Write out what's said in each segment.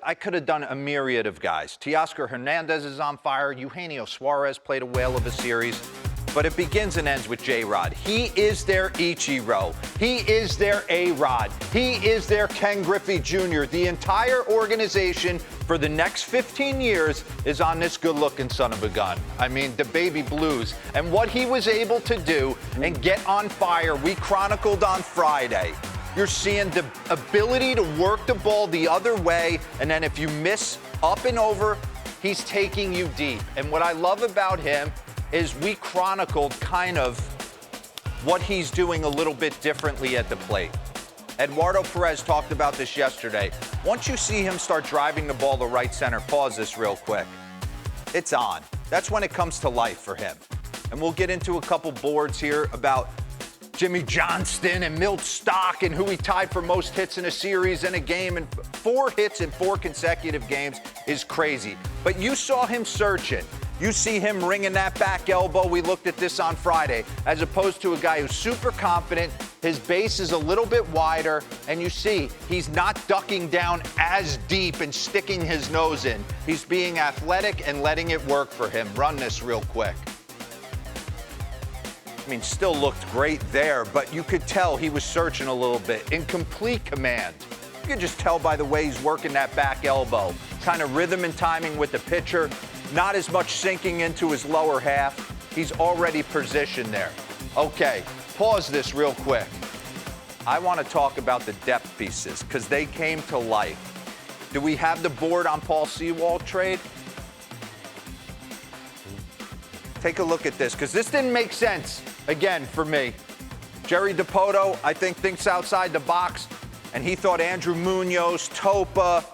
I could have done a myriad of guys. Teoscar Hernandez is on fire. Eugenio Suarez played a whale of a series. But it begins and ends with J-Rod. He is their Ichiro. He is their A-Rod. He is their Ken Griffey Jr. The entire organization for the next 15 years is on this good-looking son of a gun. I mean, the baby blues. And what he was able to do and get on fire, we chronicled on Friday. You're seeing the ability to work the ball the other way, and then if you miss up and over, he's taking you deep. And what I love about him is we chronicled kind of what he's doing a little bit differently at the plate. Eduardo Perez talked about this yesterday. Once you see him start driving the ball to right center, pause this real quick. It's on. That's when it comes to life for him. And we'll get into a couple boards here about Jimmy Johnston and Milt Stock and who he tied for most hits in a series in a game. And 4 hits in 4 consecutive games is crazy. But you saw him searching. You see him ringing that back elbow. We looked at this on Friday, as opposed to a guy who's super confident. His base is a little bit wider, and you see he's not ducking down as deep and sticking his nose in. He's being athletic and letting it work for him. Run this real quick. I mean, still looked great there, but you could tell he was searching a little bit. In complete command. You could just tell by the way he's working that back elbow. Kind of rhythm and timing with the pitcher. Not as much sinking into his lower half. He's already positioned there. Okay, pause this real quick. I want to talk about the depth pieces because they came to life. Do we have the board on Paul Sewald trade? Take a look at this because this didn't make sense, again, for me. Jerry DiPoto, I think, thinks outside the box, and he thought Andrew Munoz, Topa,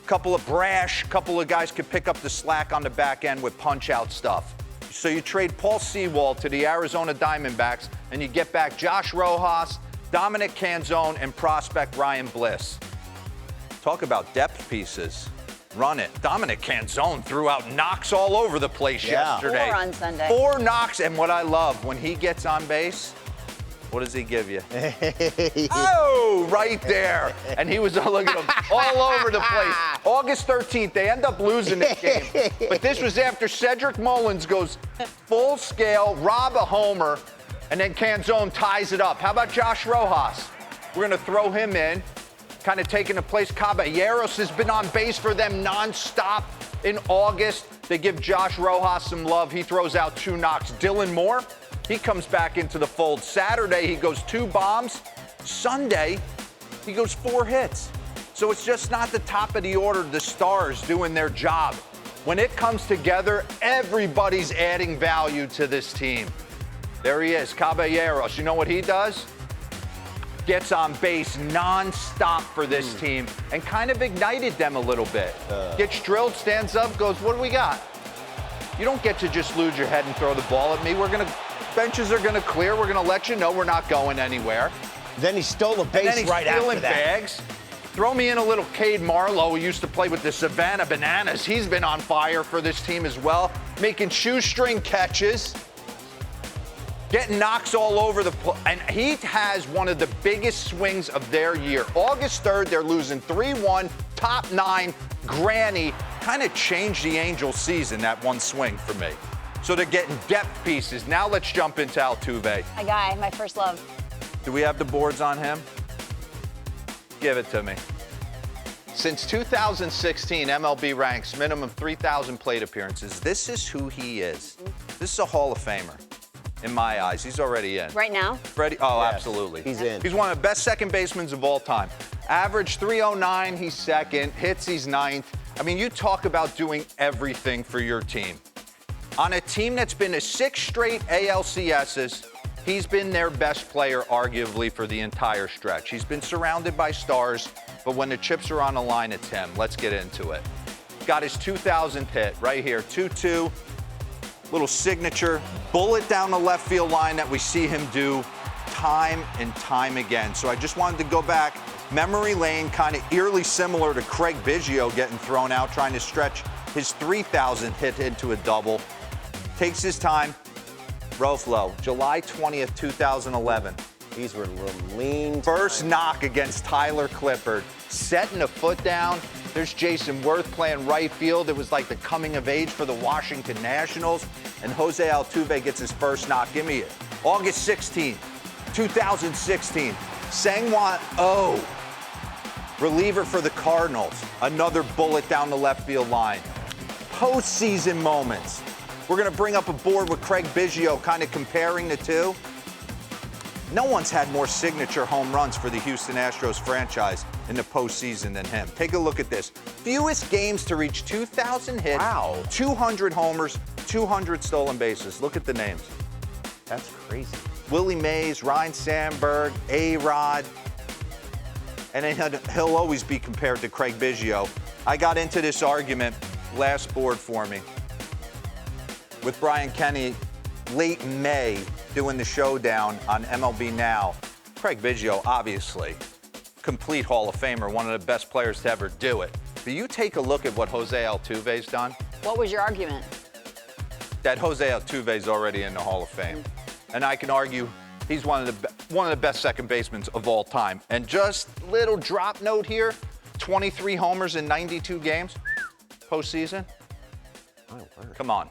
couple of guys could pick up the slack on the back end with punch-out stuff. So you trade Paul Sewald to the Arizona Diamondbacks, and you get back Josh Rojas, Dominic Canzone, and prospect Ryan Bliss. Talk about depth pieces. Run it. Dominic Canzone threw out knocks all over the place yesterday. 4 on Sunday. 4 knocks, and what I love, when he gets on base, what does he give you? Oh, right there. And he was, look at him, all over the place. August 13th, they end up losing this game. But this was after Cedric Mullins goes full scale, rob a homer, and then Canzone ties it up. How about Josh Rojas? We're going to throw him in, kind of taking the place. Caballeros has been on base for them nonstop in August. They give Josh Rojas some love. He throws out 2 knocks. Dylan Moore, he comes back into the fold. Saturday, he goes 2 bombs. Sunday, he goes 4 hits. So it's just not the top of the order, the stars doing their job. When it comes together, everybody's adding value to this team. There he is, Caballeros. You know what he does? Gets on base non-stop for this team and kind of ignited them a little bit. Gets drilled, stands up, goes, what do we got? You don't get to just lose your head and throw the ball at me. Benches are gonna clear. We're gonna let you know we're not going anywhere. Then he stole a base right after that. Bags. Throw me in a little Cade Marlowe, who used to play with the Savannah Bananas. He's been on fire for this team as well, making shoestring catches, getting knocks all over the place. And he has one of the biggest swings of their year. August 3rd, they're losing 3-1, top 9, granny. Kind of changed the Angels season, that one swing for me. So they're getting depth pieces. Now let's jump into Altuve. My guy, my first love. Do we have the boards on him? Give it to me. Since 2016, MLB ranks minimum 3,000 plate appearances. This is who he is. This is a Hall of Famer, in my eyes. He's already in. Right now? Ready? Oh, yes, absolutely. He's in. He's one of the best second basemen of all time. Average 309, he's second. Hits, he's 9th. I mean, you talk about doing everything for your team. On a team that's been to 6 straight ALCSs, he's been their best player, arguably, for the entire stretch. He's been surrounded by stars, but when the chips are on the line, it's him. Let's get into it. Got his 2,000th hit right here, 2-2. Little signature, bullet down the left field line that we see him do time and time again. So I just wanted to go back memory lane, kind of eerily similar to Craig Biggio getting thrown out, trying to stretch his 3,000th hit into a double. Takes his time. Roflo, July 20th, 2011. These were a little lean. First knock against Tyler Clippard. Setting a foot down. There's Jason Worth playing right field. It was like the coming of age for the Washington Nationals. And Jose Altuve gets his first knock. Give me it. August 16, 2016. Sang-Hwan Oh, reliever for the Cardinals. Another bullet down the left field line. Postseason moments. We're going to bring up a board with Craig Biggio, kind of comparing the two. No one's had more signature home runs for the Houston Astros franchise in the postseason than him. Take a look at this. Fewest games to reach 2,000 hits, Wow. 200 homers, 200 stolen bases. Look at the names. That's crazy. Willie Mays, Ryne Sandberg, A-Rod. And then he'll always be compared to Craig Biggio. I got into this argument last board for me with Brian Kenny late May doing the showdown on MLB Now. Craig Biggio, obviously, complete Hall of Famer, one of the best players to ever do it. But you take a look at what Jose Altuve's done. What was your argument? That Jose Altuve's already in the Hall of Fame. And I can argue he's one of the best second basemen of all time. And just little drop note here, 23 homers in 92 games, postseason. My word. Come on.